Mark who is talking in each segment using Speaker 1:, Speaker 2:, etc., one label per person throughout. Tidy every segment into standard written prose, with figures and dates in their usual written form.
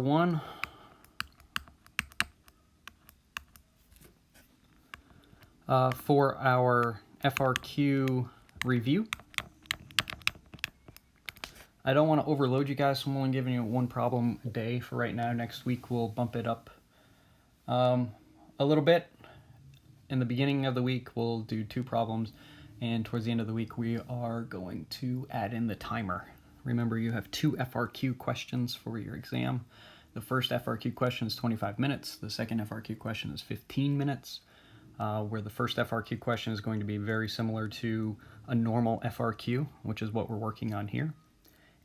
Speaker 1: 1. For our FRQ review. I don't want to overload you guys, so I'm only giving you one problem a day for right now. Next week we'll bump it up a little bit. In the beginning of the week we'll do 2 problems, and towards the end of the week we are going to add in the timer. Remember, you have 2 FRQ questions for your exam. The first FRQ question is 25 minutes. The second FRQ question is 15 minutes. Where the first FRQ question is going to be very similar to a normal FRQ, which is what we're working on here.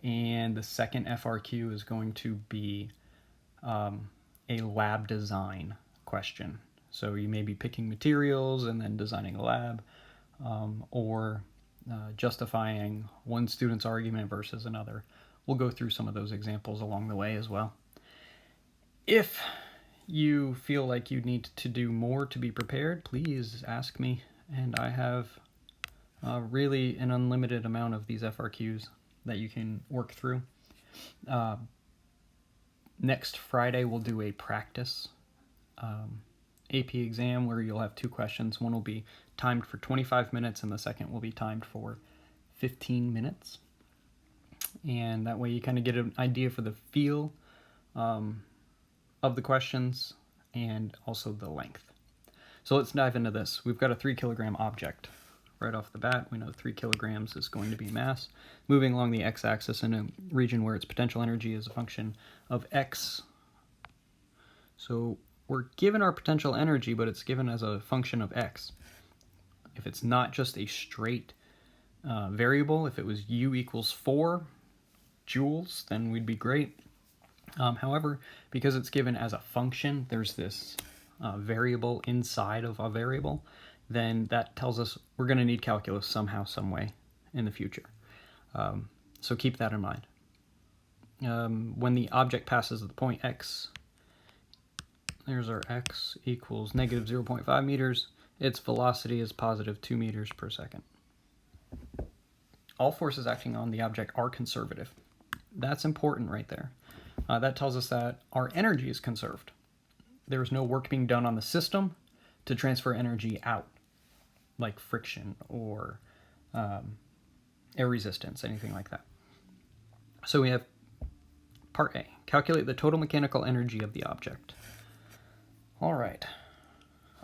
Speaker 1: And the second FRQ is going to be a lab design question. So you may be picking materials and then designing a lab, or justifying one student's argument versus another. We'll go through some of those examples along the way as well. If you feel like you need to do more to be prepared, please ask me, and I have really an unlimited amount of these FRQs that you can work through. Next Friday we'll do a practice AP exam where you'll have 2 questions. One will be timed for 25 minutes and the second will be timed for 15 minutes. And that way you kind of get an idea for the feel of the questions and also the length. So let's dive into this. We've got a 3 kilogram object. Right off the bat, we know 3 kilograms is going to be mass. Moving along the x-axis in a region where its potential energy is a function of x. So we're given our potential energy, but it's given as a function of x. If it's not just a straight variable, if it was u equals 4 joules, then we'd be great. However, because it's given as a function, there's this variable inside of a variable, then that tells us we're going to need calculus somehow, some way in the future. So keep that in mind. When the object passes the point x, there's our x equals negative 0.5 meters. Its velocity is positive 2 meters per second. All forces acting on the object are conservative. That's important right there. That tells us that our energy is conserved. There is no work being done on the system to transfer energy out, like friction or air resistance, anything like that. So we have part A, calculate the total mechanical energy of the object. All right.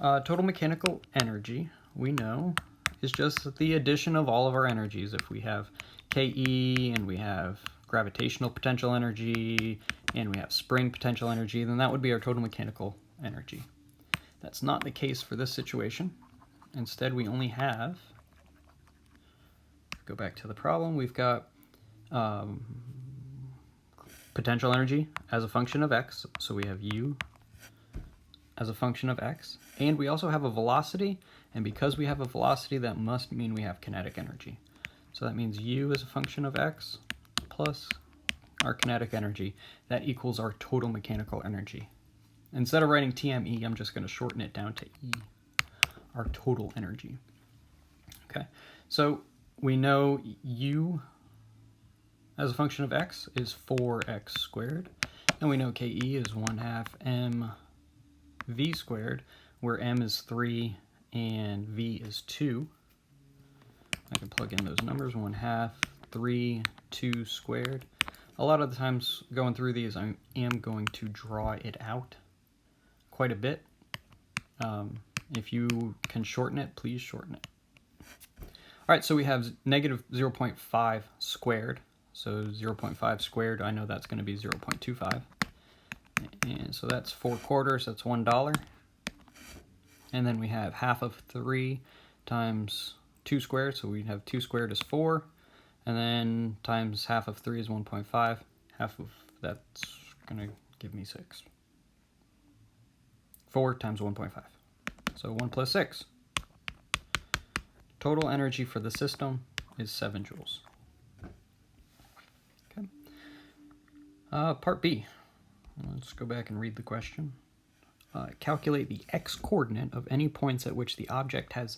Speaker 1: Total mechanical energy, we know, is just the addition of all of our energies. If we have KE and we have gravitational potential energy and we have spring potential energy, then that would be our total mechanical energy. That's not the case for this situation. Instead, we only have, go back to the problem, we've got potential energy as a function of x, so we have u as a function of x, and we also have a velocity, and because we have a velocity, that must mean we have kinetic energy. So that means u is a function of x plus our kinetic energy. That equals our total mechanical energy. Instead of writing TME, I'm just going to shorten it down to E, our total energy. Okay, so we know u as a function of x is 4x squared, and we know KE is 1/2 mv squared, where m is 3 and v is 2. I can plug in those numbers, 1/2, 3, 2 squared. A lot of the times going through these, I am going to draw it out quite a bit. If you can shorten it, please shorten it. All right, so we have negative 0.5 squared. So 0.5 squared, I know that's going to be 0.25. And so that's 4 quarters, that's $1. And then we have half of 3 times 2 squared, so we have 2 squared is 4. And then times half of 3 is 1.5. Half of that's going to give me 6. 4 times 1.5. So 1 plus 6. Total energy for the system is 7 joules. Okay. Part B. Let's go back and read the question. Calculate the x-coordinate of any points at which the object has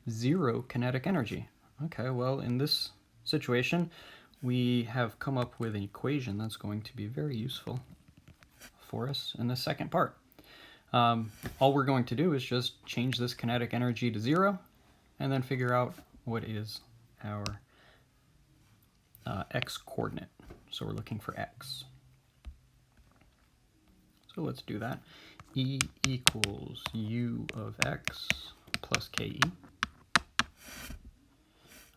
Speaker 1: 0 kinetic energy. Okay, well, in this situation, we have come up with an equation that's going to be very useful. for us in the second part. All we're going to do is just change this kinetic energy to 0 and then figure out what is our x coordinate. So we're looking for x. So let's do that. E equals u of x plus ke,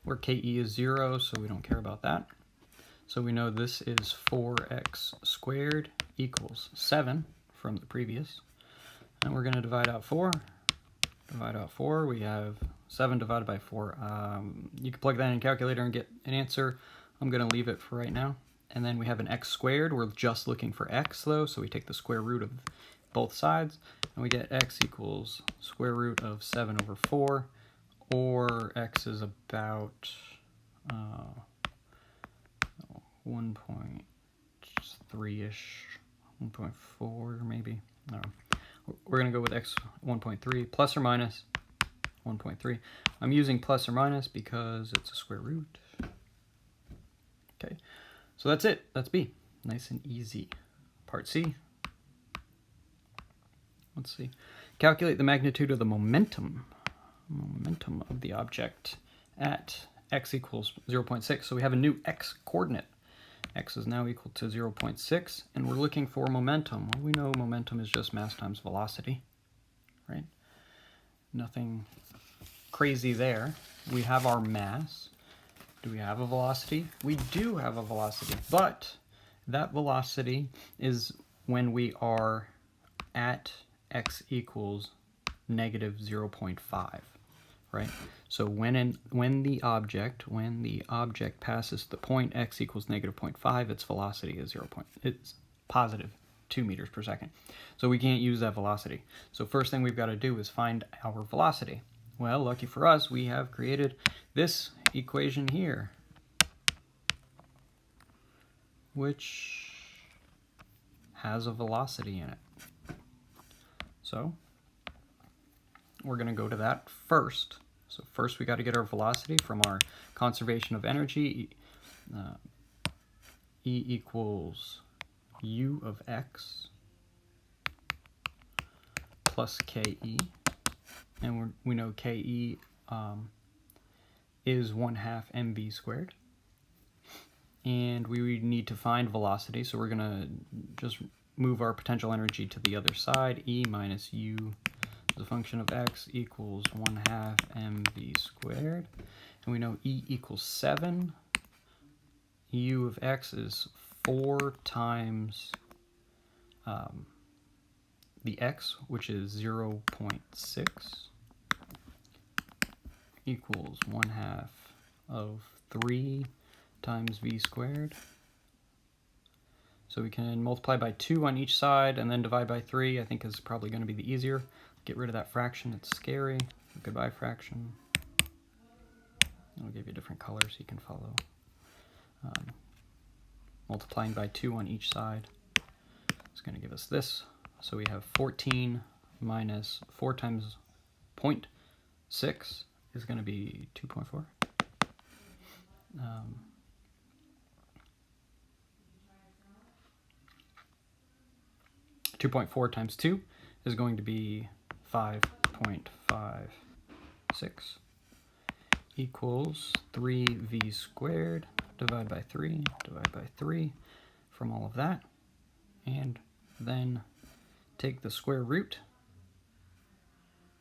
Speaker 1: where ke is 0, so we don't care about that. So we know this is 4x squared equals 7 from the previous. And we're going to divide out 4. Divide out 4, we have 7 divided by 4. You can plug that in a calculator and get an answer. I'm going to leave it for right now. And then we have an x squared. We're just looking for x though, so we take the square root of both sides, and we get x equals square root of 7 over 4, or x is about 1.3-ish, 1.4 maybe. I don't know. We're going to go with x 1.3 plus or minus 1.3. I'm using plus or minus because it's a square root. Okay, so that's it. That's B. Nice and easy. Part C. Let's see. Calculate the magnitude of the momentum of the object at x equals 0.6. So we have a new x coordinate. X is now equal to 0.6, and we're looking for momentum. Well, we know momentum is just mass times velocity, right? Nothing crazy there. We have our mass. Do we have a velocity? We do have a velocity, but that velocity is when we are at x equals negative 0.5, right? So when the object passes the point x equals negative 0.5, its velocity is it's positive 2 meters per second. So we can't use that velocity. So first thing we've got to do is find our velocity. Well, lucky for us, we have created this equation here, which has a velocity in it. So we're going to go to that first. So first we got to get our velocity from our conservation of energy. E equals u of x plus ke. And we know ke is 1/2 mv squared. And we need to find velocity, so we're going to just move our potential energy to the other side. E minus u as a function of x equals 1/2 mv squared. And we know E equals 7. U of x is 4 times the x, which is 0.6, equals 1/2 of 3 times v squared. So we can multiply by 2 on each side and then divide by 3. I think is probably going to be the easier. Get rid of that fraction, it's scary. Goodbye fraction. I'll give you a different color so you can follow. Multiplying by 2 on each side is going to give us this. So we have 14 minus 4 times 0.6 is going to be 2.4. 2.4 times 2 is going to be 5.56 equals 3v squared divided by 3 from all of that, and then take the square root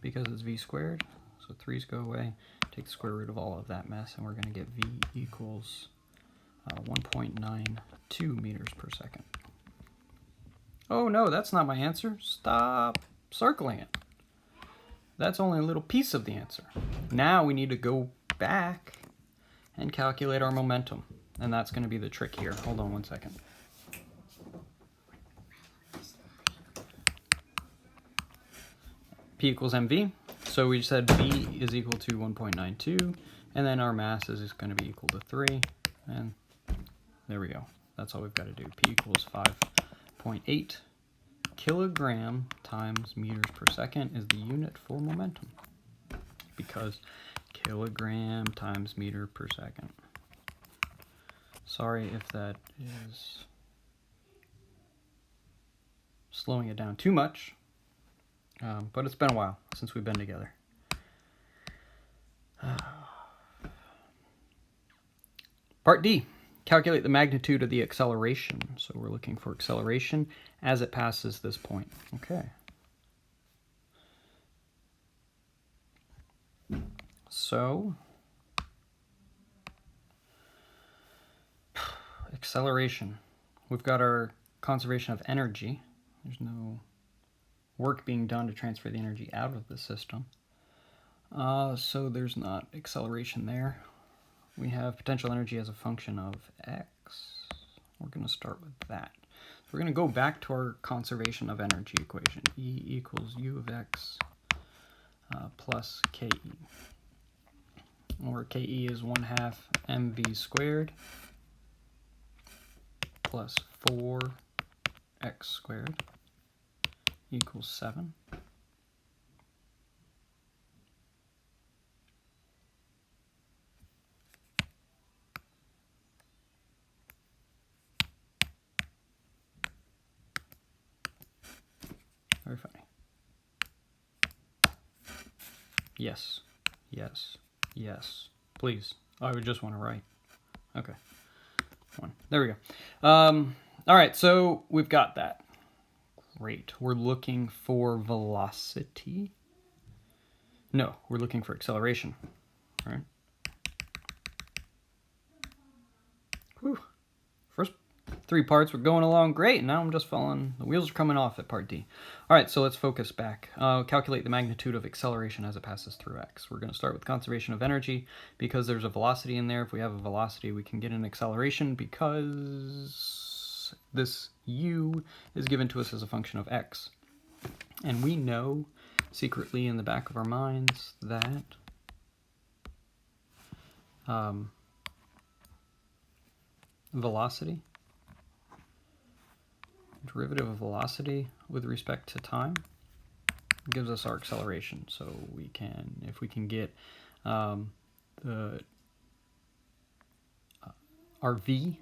Speaker 1: because it's v squared, so 3's go away, take the square root of all of that mess, and we're going to get v equals 1.92 meters per second. Oh no, that's not my answer. Stop circling it. That's only a little piece of the answer. Now we need to go back and calculate our momentum. And that's going to be the trick here. Hold on one second. P equals mv. So we said v is equal to 1.92. And then our mass is going to be equal to 3. And there we go. That's all we've got to do. P equals 5.8 kilogram times meters per second is the unit for momentum, because kilogram times meter per second. Sorry if that is slowing it down too much, but it's been a while since we've been together. Part D, calculate the magnitude of the acceleration. So we're looking for acceleration as it passes this point. Okay. So, acceleration. We've got our conservation of energy. There's no work being done to transfer the energy out of the system. So there's not acceleration there. We have potential energy as a function of x. We're going to start with that. So we're going to go back to our conservation of energy equation. E equals u of x plus ke. Where ke is 1/2 mv squared plus 4x squared equals 7. Very funny. Yes, yes, yes. Please. I would just want to write. Okay. One. There we go. All right, so we've got that. Great. We're looking for velocity. No, we're looking for acceleration. All right. Whew. First 3 parts were going along great. Now I'm just falling. The wheels are coming off at part D. All right, so let's focus back. Calculate the magnitude of acceleration as it passes through x. We're going to start with conservation of energy because there's a velocity in there. If we have a velocity, we can get an acceleration because this u is given to us as a function of x. And we know secretly in the back of our minds that velocity, derivative of velocity with respect to time, gives us our acceleration. So we can, if we can get our v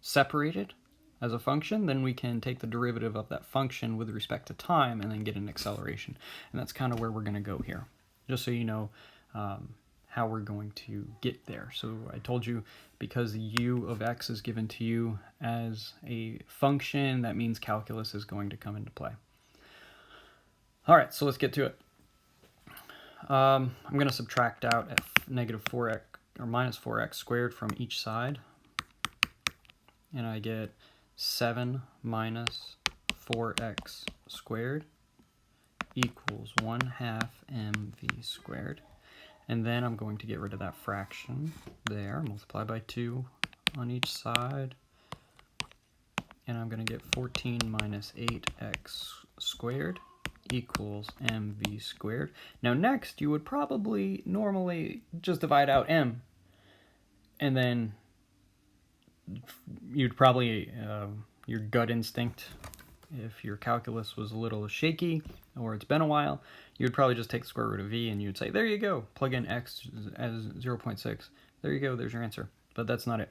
Speaker 1: separated as a function, then we can take the derivative of that function with respect to time and then get an acceleration. And that's kind of where we're going to go here, just so you know how we're going to get there. So I told you, because u of x is given to you as a function, that means calculus is going to come into play. All right, so let's get to it. I'm going to subtract out negative 4x or minus 4x squared from each side, and I get 7 minus 4x squared equals 1/2 mv squared. And then I'm going to get rid of that fraction there, multiply by 2 on each side, and I'm going to get 14 minus 8x squared equals mv squared. Now next, you would probably normally just divide out m, and then you'd probably, your gut instinct, if your calculus was a little shaky or it's been a while, you would probably just take the square root of v and you'd say, there you go, plug in x as 0.6. There you go, there's your answer. But that's not it.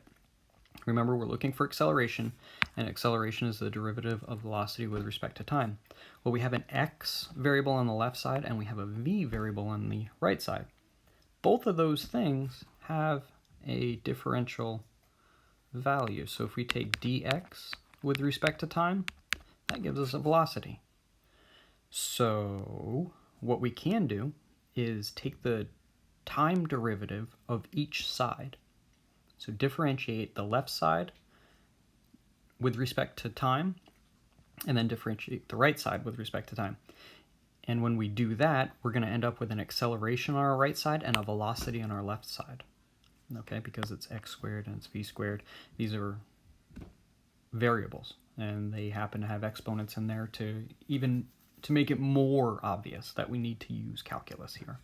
Speaker 1: Remember, we're looking for acceleration, and acceleration is the derivative of velocity with respect to time. Well, we have an x variable on the left side and we have a v variable on the right side. Both of those things have a differential value. So if we take dx with respect to time, that gives us a velocity. So what we can do is take the time derivative of each side. So differentiate the left side with respect to time, and then differentiate the right side with respect to time. And when we do that, we're going to end up with an acceleration on our right side and a velocity on our left side. Okay, because it's x squared and it's v squared. These are variables, and they happen to have exponents in there to make it more obvious that we need to use calculus here.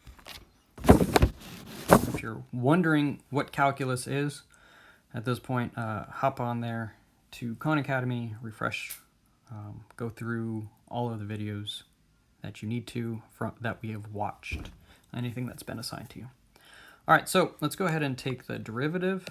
Speaker 1: If you're wondering what calculus is, at this point, hop on there to Khan Academy, refresh, go through all of the videos that you need to that we have watched, anything that's been assigned to you. All right, so let's go ahead and take the derivative